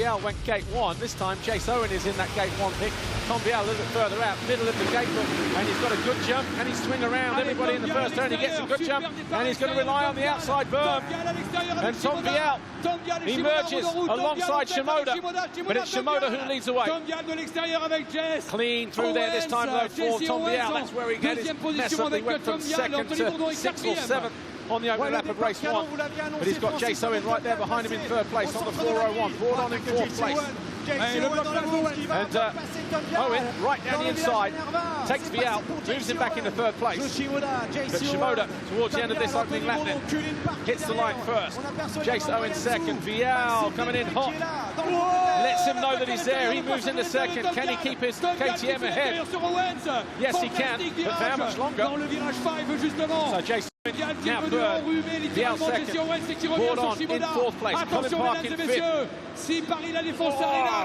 Vial went gate 1. This time Chase Owen is in that gate 1 pick. Tom Vial a little bit further out, middle of the gate book, and he's got a good jump. Can he swing around everybody in the first turn? He gets a good jump, and he's going to rely on the outside berm. And Tom Vial emerges alongside Shimoda, but it's Shimoda who leads away. Clean through there this time though for Tom Vial. That's where he got his mess up. He went from second to 6th or 7th on the opening lap of race 1. But he's got Chase Owen right there behind him in 3rd place on the 401. Brought on in 4th place. And Owen, right down the inside, takes Vial, moves him back into 3rd place. But Shimoda, towards the end of this opening lap then, hits the line first. Chase Owen 2nd, Vial coming in hot. Lets him know that he's there. He moves into 2nd. Can he keep his KTM ahead? Yes, he can, but for how much longer? So Chase now 3rd, Vial 2nd, brought on in 4th place, Colin Park in 5th. I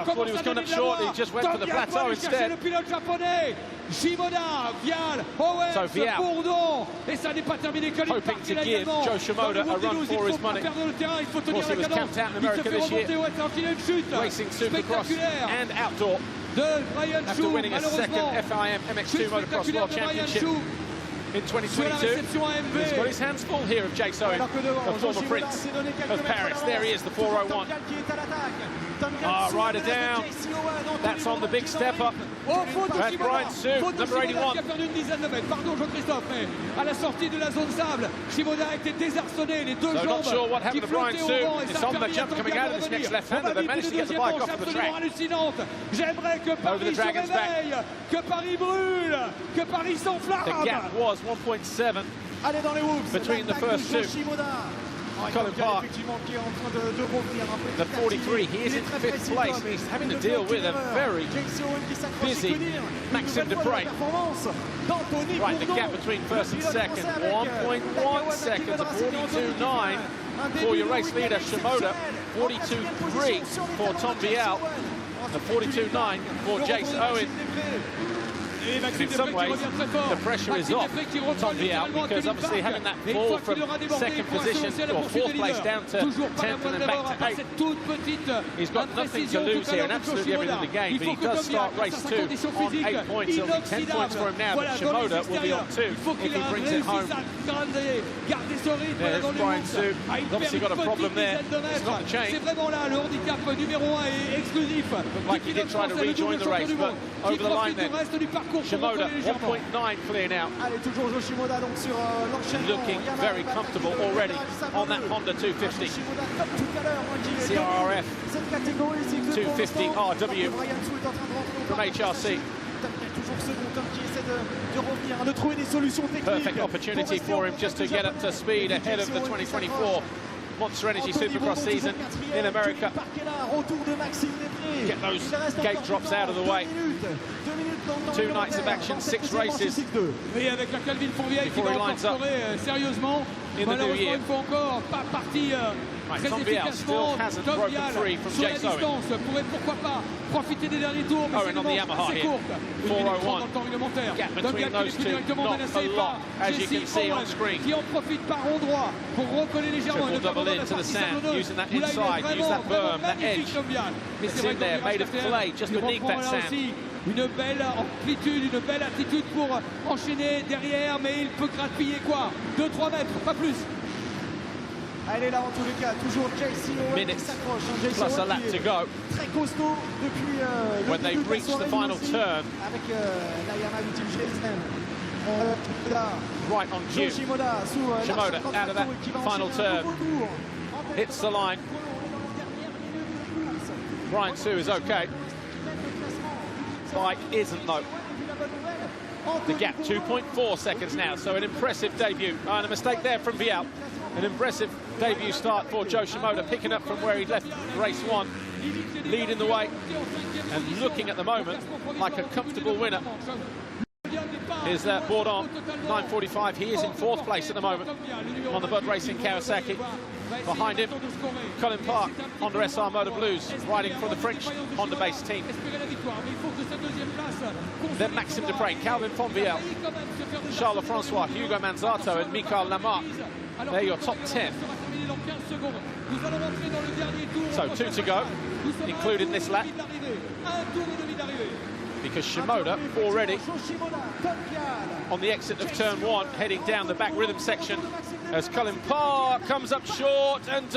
thought he was coming up short, he just went for the plateau instead. So Vial hoping to give Joe Shimoda a run for his money. Of course, he was camped out in America this year, racing supercross and outdoor, after winning a 2nd FIM MX2 Motocross World Championship in 2022. He's got his hands full here of Chase Owen, the former Prince of Paris. There he is, the 401. Rider down. That's on the big step up. That's Brian Sue, number 81. So not sure what happened to Brian Sue. It's on the jump coming out of this next left-hander. They managed to get the bike off of the track. Over the Dragon's back. The gap was 1.7 between the first two. Colin Park, the 43, he is in 5th place. He's having to deal with a very busy Maxime Dupre. Right, the gap between 1st and 2nd, 1.1 seconds, 42.9 for your race leader Shimoda, 42.3 for Tom Vial, and 42.9 for Chase Owen. In some ways, the pressure is off Tom Vial, because obviously having that fall from 2nd position or 4th place down to 10th and then back to 8th, he's got nothing to lose here and absolutely everything to gain. But he does start race 2 on 8 points. It'll be 10 points for him now, but Shimoda will be on 2 if he brings it home. There's Brian Sue. He's obviously got a problem there. It's not the chain. Looked like he did try to rejoin the race, but over the line then. Shimoda, 1.9 clear now. Looking very comfortable already on that Honda 250. CRRF 250 RW from HRC. Perfect opportunity for him just to get up to speed ahead of the 2024 Monster Energy Supercross season in America. Get those gate drops out of the way. 2 nights of action, 6 races before he lines up in the new year. Right, Tom Vial still hasn't broken free from Chase Owen. Owen on the Yamaha here, 401. Gap between those two, not a lot, as you can see on screen. Triple double in to the sand, using that inside, use that berm, that edge. It's in there, made of clay, just beneath that sand. Une belle amplitude, une belle attitude pour enchaîner derrière, mais il peut grappiller quoi 2-3 mètres, pas plus. Elle est là en tous les cas, toujours Chase Owen qui s'accroche. Plus a lap to go. Très costaud depuis when they reach the final turn. Avec la Yamaha Ultimate GSM. Right on cue. Shimoda out of that final turn. Hits the line. Brian Sue is okay. Bike isn't though. The gap 2.4 seconds now, so an impressive debut. And a mistake there from Vial. An impressive debut start for Joe Shimoda, picking up from where he left race 1, leading the way and looking at the moment like a comfortable winner. Is that Bourdon, 9:45. He is in 4th place at the moment on the Bud Racing Kawasaki. Behind him, Colin Park, Honda SR Motor Blues, riding for the French Honda-based team. Then Maxime Dupre, Calvin Fonvielle, Charles Francois, Hugo Manzato and Michael Lamarck. They're your top 10. So 2 to go, including this lap, because Shimoda already on the exit of turn 1, heading down the back rhythm section as Colin Parr comes up short, and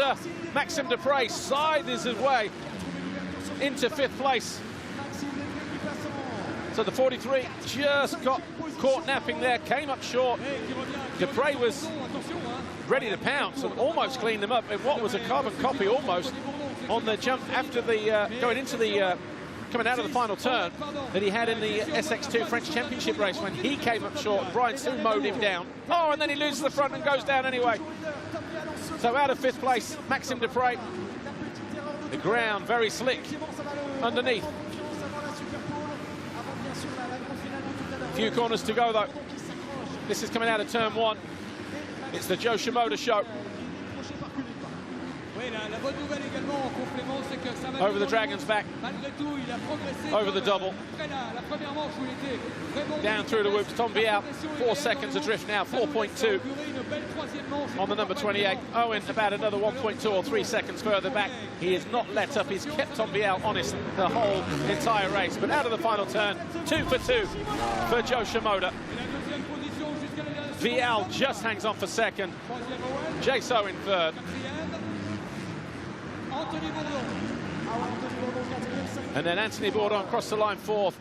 Maxime Dupre scythes his way into 5th place. So the 43 just got caught napping there, came up short. Dupre was ready to pounce and almost cleaned them up in what was a carbon copy almost on the jump after the coming out of the final turn that he had in the SX2 French Championship race when he came up short. Brian Sue mowed him down. Oh, and then he loses the front and goes down anyway. So out of 5th place, Maxime Dupre. The ground very slick underneath. Few corners to go though. This is coming out of turn 1. It's the Joe Shimoda show. Over the Dragon's back, over the double, down through the whoops. Tom Vial, 4 seconds adrift now, 4.2 on the number 28. Owen about another 1.2 or 3 seconds further back. He has not let up, he's kept Tom Vial honest the whole entire race. But out of the final turn, 2 for 2 for Joe Shimoda. Vial just hangs on for 2nd, J-So in 3rd. And then Anthony Bourdon crossed the line 4th.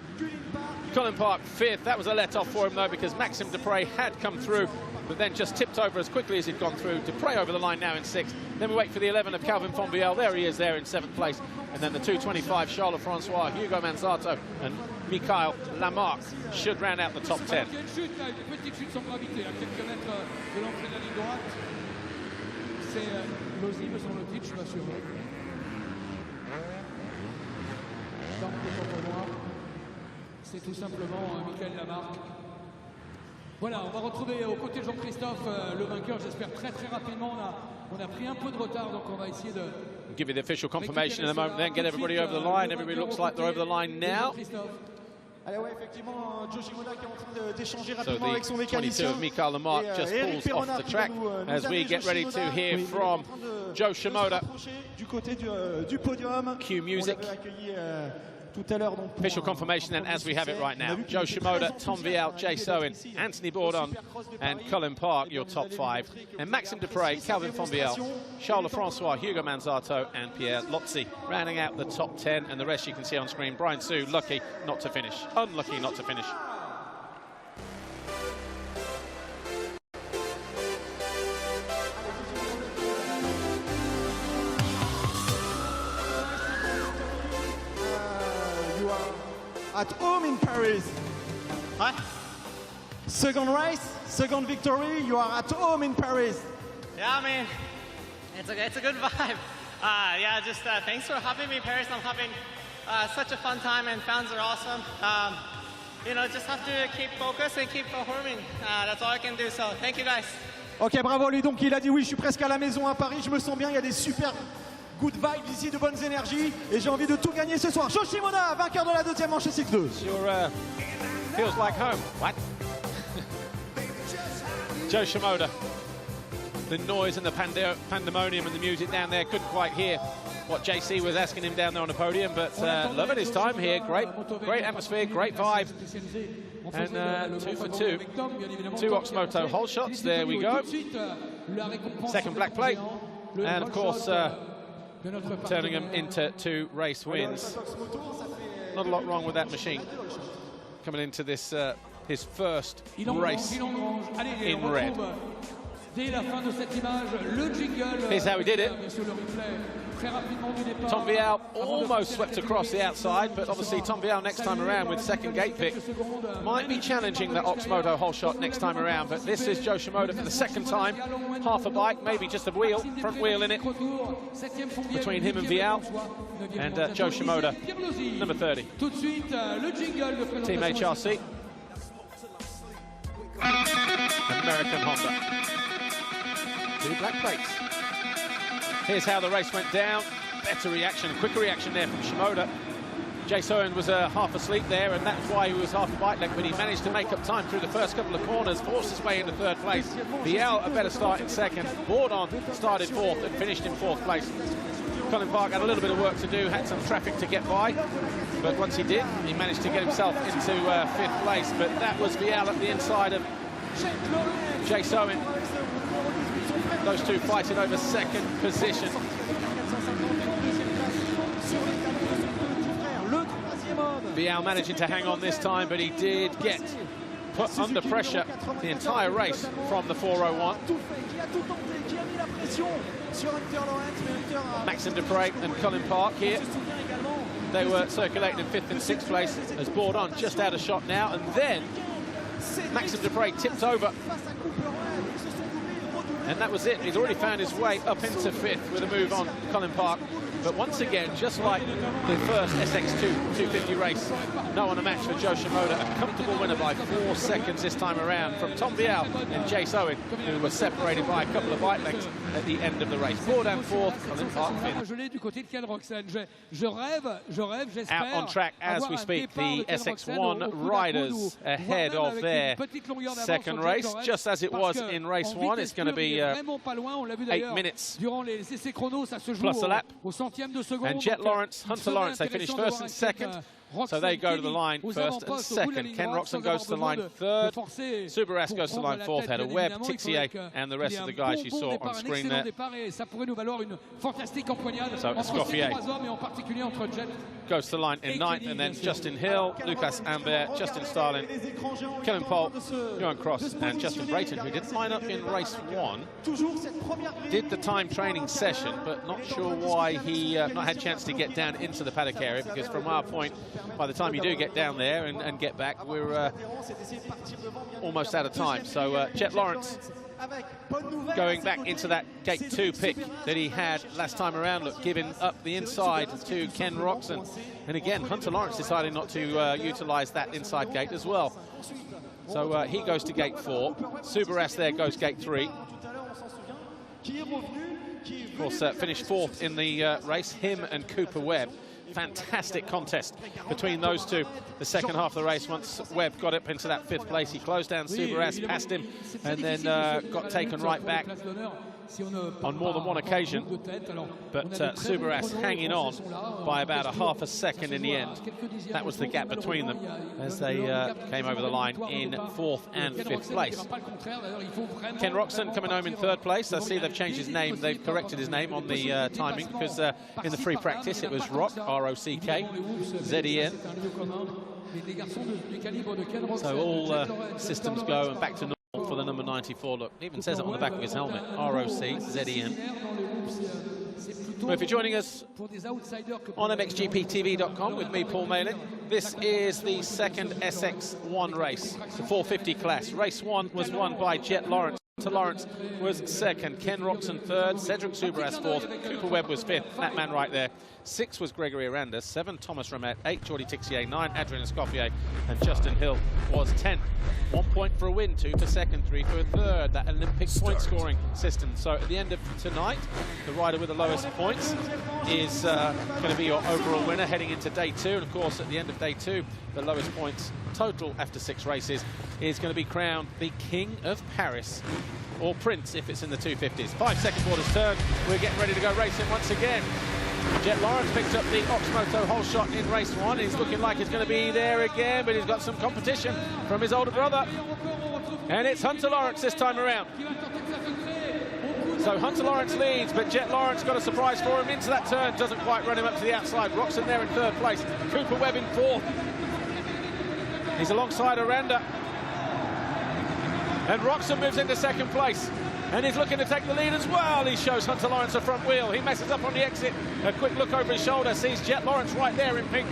Colin Park 5th. That was a let-off for him, though, because Maxime Dupre had come through, but then just tipped over as quickly as he'd gone through. Dupre over the line now in 6th. Then we wait for the 11 of Calvin Fonvielle. There he is there in 7th place. And then the 225, Charles Francois, Hugo Manzato, and Michael Lamarck should round out the top 10. C'est tout simplement Michael Lamarck. Voilà, on va retrouver aux côtés de Jean-Christophe le vainqueur, j'espère très rapidement. On a pris un peu de retard, donc on va essayer de... We'll give you the official confirmation in a moment, then get everybody over the line. Everybody looks like they're over the line now. Allez, ouais, effectivement, Joe Shimoda qui est en train d'échanger rapidement avec son 22 of Michael Lamarck just pulls off the track as we get ready to hear from Joe Shimoda. Du côté du podium. Cue music. Official confirmation then as we have it right now. Joe Shimoda, Tom Vial, J-So, Anthony Bourdon and Colin Park, your top 5. And Maxime Dupre, Calvin Fonvielle, Charles Francois, Hugo Manzato and Pierre Lotzi rounding out the top 10. And the rest you can see on screen. Brian Sue, lucky not to finish. Unlucky not to finish. At home in Paris. What? Second race, second victory, you are at home in Paris. Yeah, I mean, it's a good vibe. Yeah, just thanks for having me, Paris. I'm having such a fun time and fans are awesome. You know, just have to keep focused and keep performing. That's all I can do, so thank you guys. Ok, bravo lui, donc il a dit oui, je suis presque à la maison à Paris, je me sens bien, il y a des super good vibes ici, de bonnes énergies, et j'ai envie de tout gagner ce soir. Joe Shimoda, vainqueur de la 2e manche cycle 2. Sure, feels like home. What? Joe Shimoda. The noise and the pandemonium and the music down there, couldn't quite hear what JC was asking him down there on the podium, but loving his time here. Great atmosphere, great vibe. And 2 for 2. 2 Oxmoto hole shots, there we go. Second black plate. And of course, turning them into 2 race wins. Not a lot wrong with that machine. Coming into this, his first race in red. Here's how he did it. Tom Vial almost swept across the outside, but obviously Tom Vial next time around with second gate pick might be challenging the Oxmoto hole shot next time around. But this is Joe Shimoda for the second time. Half a bike, maybe just a wheel, front wheel in it, between him and Vial. And Joe Shimoda, number 30. Team HRC. American Honda. 2 black plates. Here's how the race went down. Better reaction, quicker reaction there from Shimoda. Jace Owen was half asleep there, and that's why he was half a bike length, but he managed to make up time through the first couple of corners, forced his way into third place. Vial a better start in second. Bourdon started fourth and finished in fourth place. Colin Park had a little bit of work to do, had some traffic to get by, but once he did, he managed to get himself into fifth place. But that was Vial at the inside of Jace Owen. Those two fighting over second position. Vial managing to hang on this time, but he did get put under pressure the entire race from the 401. Maxime Dupre and Colin Park here. They were circulating in 5th and 6th place as Bourdon just out of shot now, and then Maxime Dupre tipped over. And that was it. He's already found his way up into 5th with a move on Colin Park. But once again, just like the first SX2 250 race, no one a match for Joe Shimoda. A comfortable winner by 4 seconds this time around from Tom Vial and Jace Owen, who were separated by a couple of bike lengths at the end of the race. Bourdon fourth, Colin Park fifth. Out on track as we speak, the SX1 riders ahead of their second race, just as it was in race 1. It's going to be 8 minutes plus a lap. And Jet Lawrence, Hunter Lawrence, they finished first and second. So they go to the line first and second. Ken Roxon goes to the line third. Subaras goes to the line fourth. Had a Webb, Tixier, and the rest of the guys you saw on screen there. So Escoffier goes to the line in ninth, and then Justin Hill, Lucas Ambert, Justin Starlin, Kevin Pohl, Johan Cross, and Justin Brayton, who didn't line up in race 1. Did the time training session, but not sure why he not had a chance to get down into the paddock area, because from our point, by the time you do get down there and get back, we're almost out of time. So Jet Lawrence going back into that gate 2 pick that he had last time around, look, giving up the inside to Ken Roxon. And again, Hunter Lawrence decided not to utilize that inside gate as well. So he goes to gate 4. Subaras there goes gate 3. Of course, finished fourth in the race, him and Cooper Webb. Fantastic contest between those two the second half of the race. Once Webb got up into that 5th place, he closed down Subaras, passed him, and then got taken right back on more than one occasion. But Subaras hanging on by about a half a second in the end. That was the gap between them as they came over the line in 4th and 5th place. Ken Roxon coming home in 3rd place. I see they've changed his name. They've corrected his name on the timing, because in the free practice it was Rock, R-O-C-K, Z-E-N. So all systems go and back to normal for the number 94. Look, it even says it on the back of his helmet, R-O-C-Z-E-N. Well, if you're joining us on MXGPTV.com with me, Paul Malin, this is the second SX1 race, the 450 class. Race 1 was won by Jet Lawrence. Lawrence was second, Ken Roxon third, Cedric Subaras fourth, Cooper Webb was fifth, that man right there. 6 was Gregory Aranda, 7 Thomas Ramette, 8 Jordi Tixier, 9 Adrien Escoffier, and Justin Hill was 10th. 1 point for a win, 2 for second, 3 for a third, that Olympic point scoring system. So at the end of tonight, the rider with the lowest points is going to be your overall winner heading into day 2. And of course, at the end of day 2, the lowest points total after 6 races is going to be crowned the King of Paris, or Prince if it's in the 250s. 5 second quarters turn, we're getting ready to go racing once again. Jet Lawrence picked up the Oxmoto whole shot in race 1. He's looking like he's going to be there again, but he's got some competition from his older brother. And it's Hunter Lawrence this time around. So Hunter Lawrence leads, but Jet Lawrence got a surprise for him into that turn. Doesn't quite run him up to the outside. Roxon there in 3rd place. Cooper Webb in 4th. He's alongside Aranda. And Roxon moves into 2nd place. And he's looking to take the lead as well. He shows Hunter Lawrence a front wheel. He messes up on the exit. A quick look over his shoulder, sees Jet Lawrence right there in pink.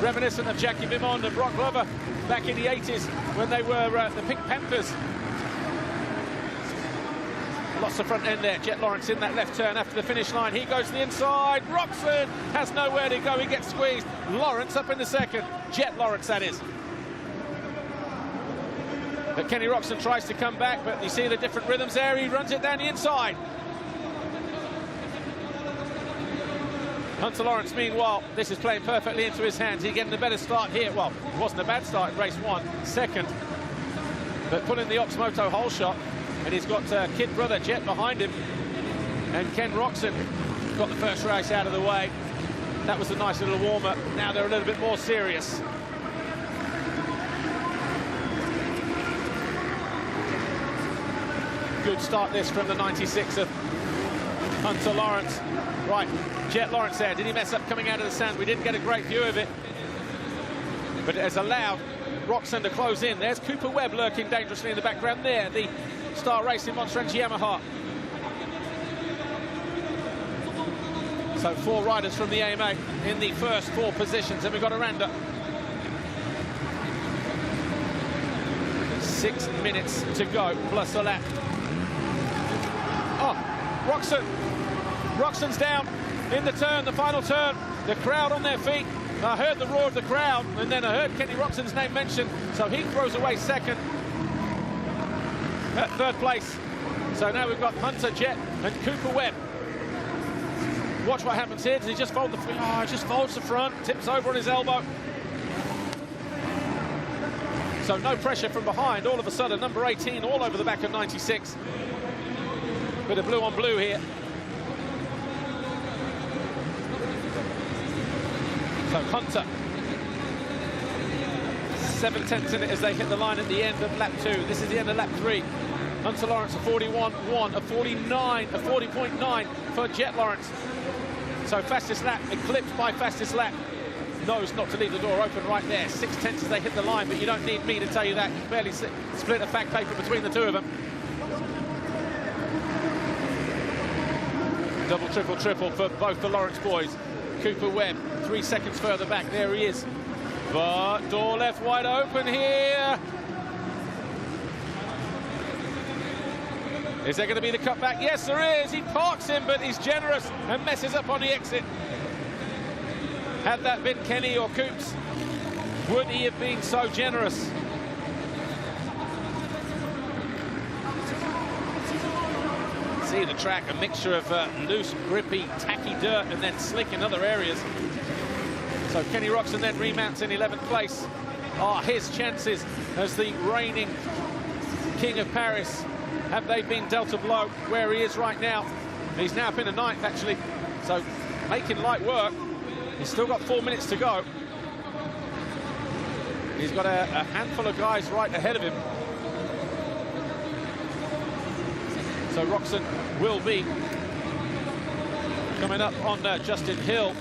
Reminiscent of Jackie Vimond and Brock Glover back in the 80s when they were the Pink Panthers. Lots of front end there. Jet Lawrence in that left turn after the finish line. He goes to the inside. Roxon has nowhere to go. He gets squeezed. Lawrence up in the 2nd. Jet Lawrence, that is. But Kenny Roxon tries to come back, but you see the different rhythms there. He runs it down the inside. Hunter Lawrence, meanwhile, this is playing perfectly into his hands. He's getting a better start here. Well, it wasn't a bad start in race 1, second. But pulling the Oxmoto hole shot, and he's got kid brother Jet behind him. And Ken Roxon got the first race out of the way. That was a nice little warm-up. Now they're a little bit more serious. Good start this from the 96 of Hunter Lawrence. Right, Jet Lawrence there. Did he mess up coming out of the sand? We didn't get a great view of it. But it has allowed Roxon to close in. There's Cooper Webb lurking dangerously in the background there. The Star Racing Monster Energy Yamaha. So 4 riders from the AMA in the first 4 positions. And we've got Aranda. 6 minutes to go, plus a lap. Oh, Roxon. Roxon's down in the turn, the final turn. The crowd on their feet. I heard the roar of the crowd, and then I heard Kenny Roxon's name mentioned, so he throws away second at 3rd place. So now we've got Hunter, Jet, and Cooper Webb. Watch what happens here. Does he just fold the front? Oh, just folds the front, tips over on his elbow. So no pressure from behind. All of a sudden, number 18 all over the back of 96. Bit of blue on blue here. So Hunter, 7/10 in it as they hit the line at the end of lap 2. This is the end of lap 3. Hunter Lawrence, a 41.1, a 49, a 40.9 for Jet Lawrence. So fastest lap, eclipsed by fastest lap. Knows not to leave the door open right there. 6/10 as they hit the line, but you don't need me to tell you that. You can barely split a fact paper between the two of them. Double, triple, triple for both the Lawrence boys. Cooper Webb, 3 seconds further back. There he is. But door left wide open here. Is there going to be the cutback? Yes, there is. He parks him, but he's generous and messes up on the exit. Had that been Kenny or Coops, would he have been so generous? See the track, a mixture of loose, grippy, tacky dirt and then slick in other areas. So Kenny Roxon then remounts in 11th place. Are his chances as the reigning King of Paris? Have they been dealt a blow where he is right now? He's now up in the 9th, actually. So making light work. He's still got 4 minutes to go. He's got a handful of guys right ahead of him. So Roxon will be coming up on Justin Hill.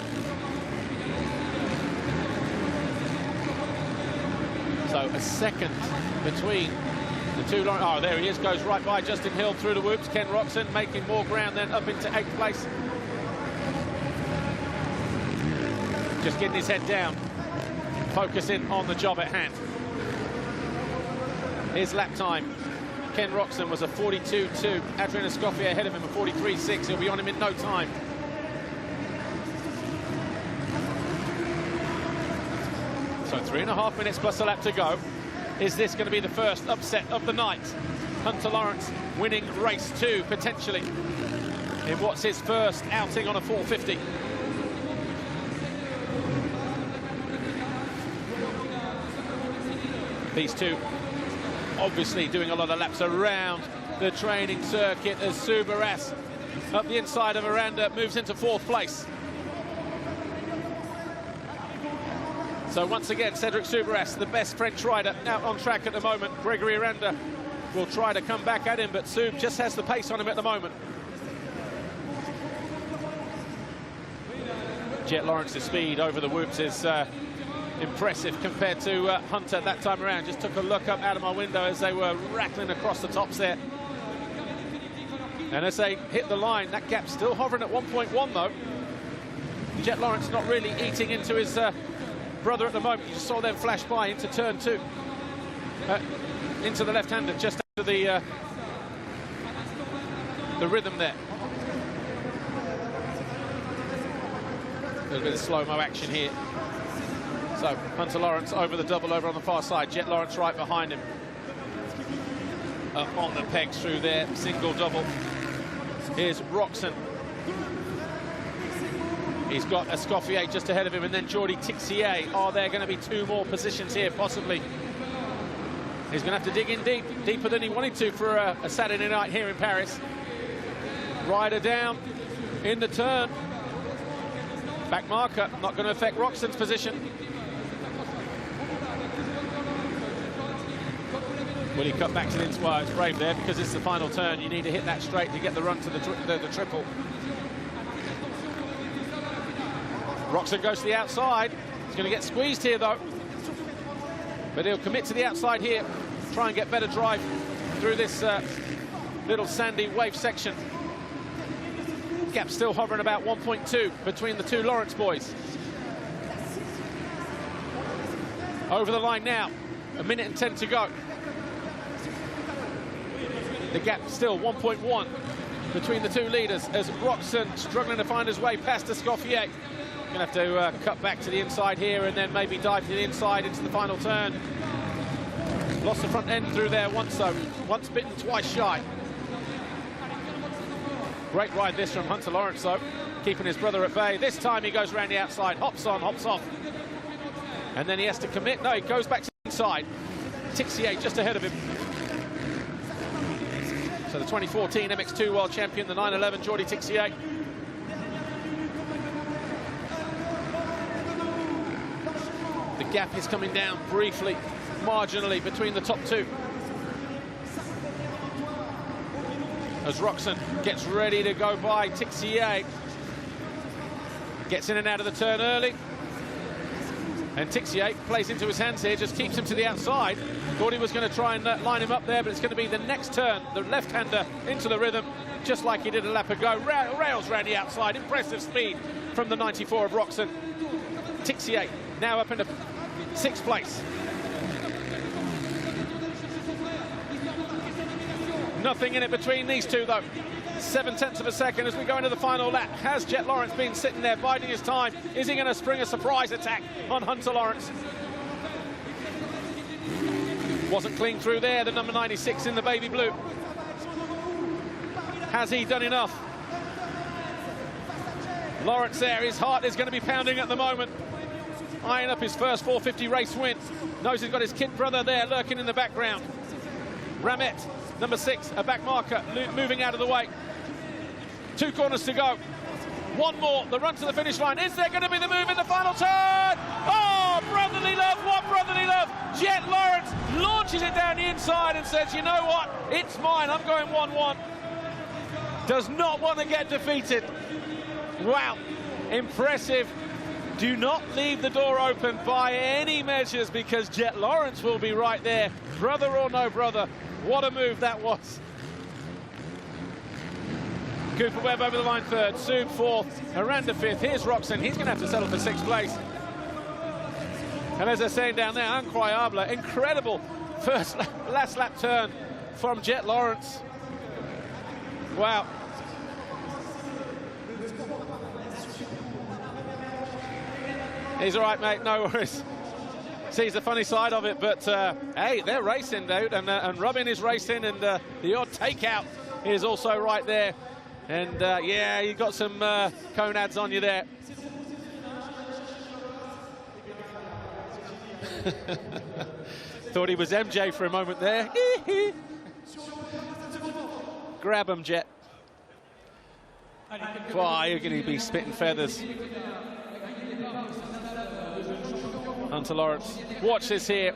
So a second between the two. Oh, there he is, goes right by Justin Hill through the whoops. Ken Roxon making more ground then up into 8th place. Just getting his head down, focusing on the job at hand. His lap time. Ken Roxon was a 42.2. Adrian Escoffier ahead of him, a 43.6. He'll be on him in no time. So 3.5 minutes plus a lap to go. Is this going to be the first upset of the night? Hunter Lawrence winning race 2, potentially, in what's his first outing on a 450. These two obviously doing a lot of laps around the training circuit as Subaras up the inside of Aranda moves into 4th place. So once again, Cedric Subaras, the best French rider out on track at the moment. Gregory Aranda will try to come back at him, but Sub just has the pace on him at the moment. Jet Lawrence's speed over the whoops is impressive compared to Hunter that time around. Just took a look up out of my window as they were rattling across the tops there. And as they hit the line, that gap's still hovering at 1.1 though. Jet Lawrence not really eating into his brother at the moment. You just saw them flash by into turn 2. Into the left-hander, just after the rhythm there. A little bit of slow-mo action here. So Hunter Lawrence over the double over on the far side. Jet Lawrence right behind him. Up on the pegs through there, single double. Here's Roxon. He's got Escoffier just ahead of him, and then Jordi Tixier. Are there going to be two more positions here, possibly? He's going to have to dig in deep, deeper than he wanted to for a Saturday night here in Paris. Rider down in the turn. Back marker, not going to affect Roxon's position. Will he cut back to the inside? It's brave there because it's the final turn. You need to hit that straight to get the run to the triple. Roxon goes to the outside. He's going to get squeezed here, though. But he'll commit to the outside here. Try and get better drive through this little sandy wave section. Gap still hovering about 1.2 between the two Lawrence boys. Over the line now. 1 minute and 10 to go. The gap still 1.1 between the two leaders as Roxon struggling to find his way past Escoffier. Gonna have to cut back to the inside here and then maybe dive to the inside into the final turn. Lost the front end through there once, though. Once bitten, twice shy. Great ride this from Hunter Lawrence, though, keeping his brother at bay. This time he goes around the outside, hops on, hops off. And then he has to commit. No, he goes back to the inside. Tixier just ahead of him. So the 2014 MX2 World Champion, the 911 Jordi Tixier. The gap is coming down briefly, marginally, between the top two. As Roxon gets ready to go by Tixier. Gets in and out of the turn early. And Tixier plays into his hands here, just keeps him to the outside. Thought he was going to try and line him up there, but it's going to be the next turn, the left-hander into the rhythm, just like he did a lap ago. Rails around the outside, impressive speed from the 94 of Roxon. Tixier now up into 6th place. Nothing in it between these two, though. 7/10 of a second as we go into the final lap. Has Jet Lawrence been sitting there biding his time? Is he going to spring a surprise attack on Hunter Lawrence? Wasn't clean through there, the number 96 in the baby blue. Has he done enough? Lawrence there, his heart is going to be pounding at the moment. Eyeing up his first 450 race win. Knows he's got his kid brother there lurking in the background. Ramet, number 6, a back marker, moving out of the way. 2 corners to go. One more, the run to the finish line. Is there going to be the move in the final turn? Oh, brotherly love, what brotherly love. Jet Lawrence launches it down the inside and says, you know what, it's mine, I'm going 1-1. Does not want to get defeated. Wow, impressive. Do not leave the door open by any measures because Jet Lawrence will be right there. Brother or no brother, what a move that was. Cooper Webb over the line 3rd, Sub 4th, Aranda 5th. Here's Roxon, he's going to have to settle for 6th place. And as they're saying down there, incroyable, incredible last lap turn from Jet Lawrence. Wow. He's all right, mate, no worries. Sees the funny side of it, but hey, they're racing, dude, and Robin is racing, and the odd takeout is also right there. And yeah, you got some cone ads on you there. Thought he was MJ for a moment there. Grab him, Jet. Wow, you're going to be spitting feathers. Hunter Lawrence, watch this here.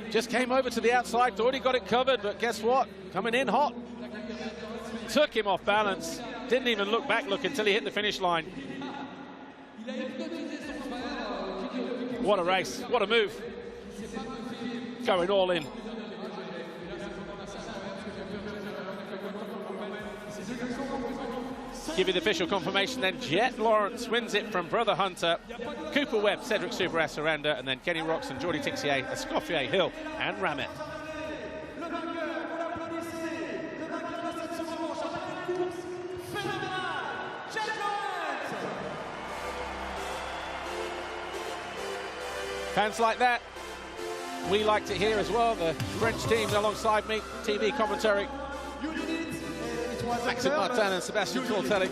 Just came over to the outside, thought he got it covered, but guess what? Coming in hot. Took him off balance. Didn't even look back until he hit the finish line. What a race, what a move. Going all in. Give you the official confirmation then. Jet Lawrence wins it from brother Hunter. Cooper Webb, Cedric Soubeyras, Aranda, and then Kenny Roxon, Jordi Tixier, Escoffier, Hill, and Ramet. Fans like that. We liked it here as well. The French team alongside me, TV commentary. Maxime Martin and Sebastian Tortelli.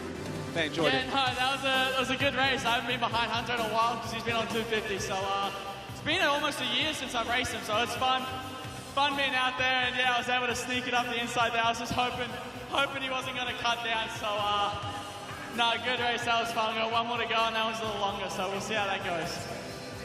they enjoyed it. Yeah, no, that was a good race. I haven't been behind Hunter in a while because he's been on 250. So it's been almost a year since I've raced him. So it's fun being out there. And yeah, I was able to sneak it up the inside there. I was just hoping he wasn't going to cut down. So no, good race. That was fun. We got one more to go, and that one's a little longer. So we'll see how that goes.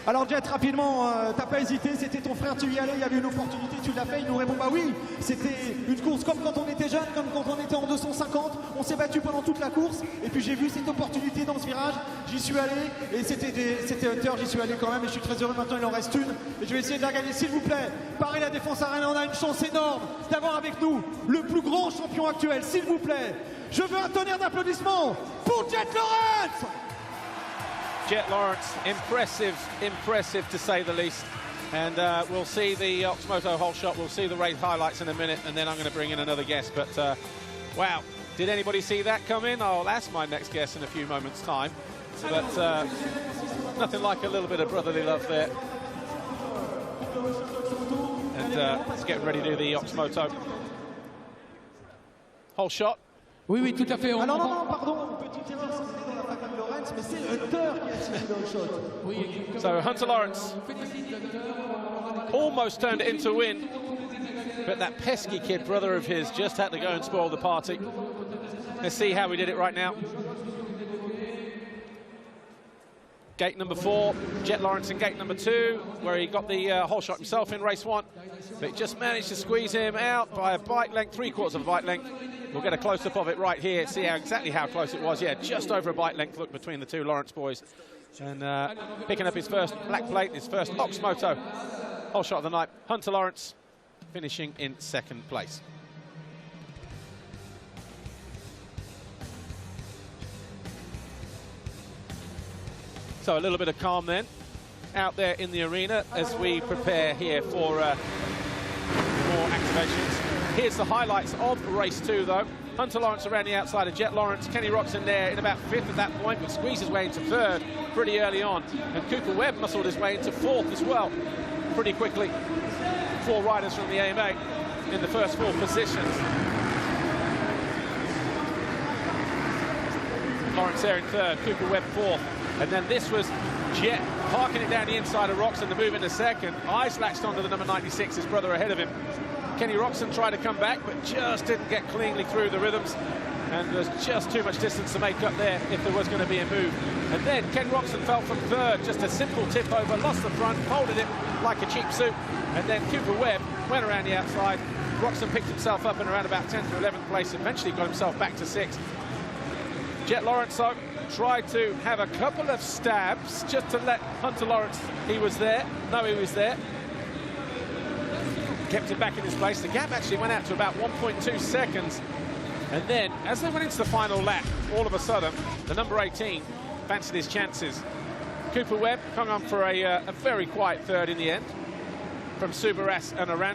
Alors Jet, rapidement, t'as pas hésité, c'était ton frère, tu y allais, il y avait une opportunité, tu l'as fait, il nous répond bah oui, c'était une course comme quand on était jeune, comme quand on était en 250, on s'est battu pendant toute la course, et puis j'ai vu cette opportunité dans ce virage, j'y suis allé, et c'était Hunter, j'y suis allé quand même, et je suis très heureux, maintenant il en reste une, et je vais essayer de la gagner, s'il vous plaît. Paris La Défense Arena, on a une chance énorme d'avoir avec nous le plus grand champion actuel, s'il vous plaît. Je veux un tonnerre d'applaudissements pour Jet Lawrence. Jet Lawrence, impressive to say the least. And we'll see the Oxmoto whole shot. We'll see the race highlights in a minute, and then I'm going to bring in another guest. But wow, did anybody see that come in? Oh, that's my next guest in a few moments' time. But nothing like a little bit of brotherly love there. And let's get ready to do the Oxmoto whole shot. Oui, tout à fait. Ah non, pardon, petite erreur, c'était dans la famille Lawrence, mais c'est Hunter qui a signé dans le shot. So Hunter Lawrence almost turned it into a win, but that pesky kid brother of his just had to go and spoil the party. Let's see how we did it right now. Gate number 4, Jet Lawrence in gate number 2, where he got the whole shot himself in race 1, but he just managed to squeeze him out by a bike length, 3/4 of a bike length. We'll get a close-up of it right here, see exactly how close it was. Yeah, just over a bike length look between the two Lawrence boys. And picking up his first black plate, his first Oxmoto whole shot of the night. Hunter Lawrence finishing in 2nd place. So a little bit of calm then out there in the arena as we prepare here for more activations. Here's the highlights of race 2 though. Hunter Lawrence around the outside of Jet Lawrence. Kenny Roczen there in about 5th at that point, but squeezed his way into 3rd pretty early on. And Cooper Webb muscled his way into 4th as well pretty quickly. 4 riders from the AMA in the first 4 positions. Lawrence there in 3rd, Cooper Webb 4th. And then this was Jet parking it down the inside of Roczen to move into 2nd. Eyes latched onto the number 96, his brother ahead of him. Kenny Roczen tried to come back, but just didn't get cleanly through the rhythms. And there's just too much distance to make up there if there was going to be a move. And then Ken Roczen fell from 3rd, just a simple tip over, lost the front, folded it like a cheap suit. And then Cooper Webb went around the outside. Roczen picked himself up in around about 10th or 11th place, eventually got himself back to 6th. Jet Lawrence, though, tried to have a couple of stabs just to let Hunter Lawrence, he was there, know he was there. Kept it back in his place. The gap actually went out to about 1.2 seconds. And then, as they went into the final lap, all of a sudden, the number 18 fancied his chances. Cooper Webb hung on for a very quiet 3rd in the end from Subaras and Aranda.